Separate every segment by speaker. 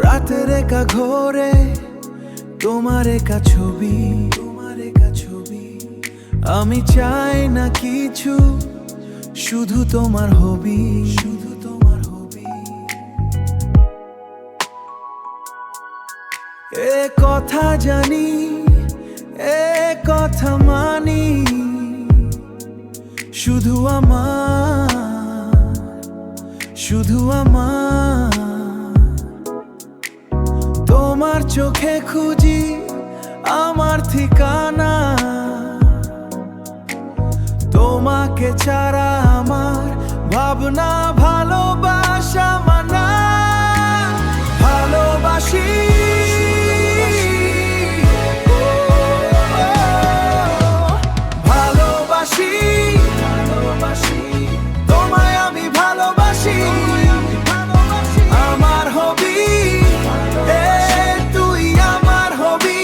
Speaker 1: রাতের একা ঘরে তোমার একা ছবি, আমি চাই না কিছু, শুধু তোমার হবি। এ কথা জানি, এ কথা মানি, শুধু আমার তোমার চোখে খুঁজি আমার ঠিকানা। তোমাকে ছাড়া আমার ভাবনা ভালোবাসা মানা। ভালোবাসি, ভালোবাসি, তোমায় আমি ভালোবাসি। আমার হবি, তুই আমার হবি,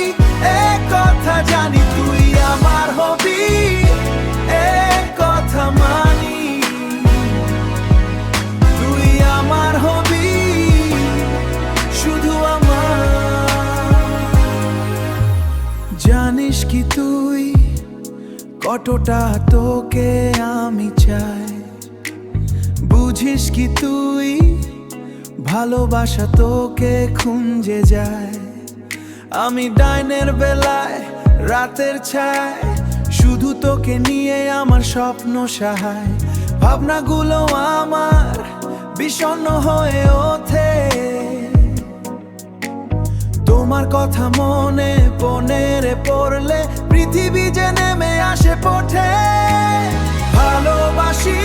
Speaker 1: এ কথা জানি। তুই আমার হবি, এ কথা মানি। তুই আমার হবি, শুধু আমার। জানিস কি তুই কতটা তোকে আমি চাই? বুঝিস কি তুই ভালোবাসা তোকে খুঁজে যায়? আমি ডাইনের বেলায় রাতের ছায়, শুধু তোকে নিয়ে আমার স্বপ্ন সাহায়। ভাবনাগুলো আমার বিষণ্ণ হয়ে ওঠে, তোমার কথা মনে পড়লে পৃথিবী যে নেমে আসে পথে। ভালোবাসি।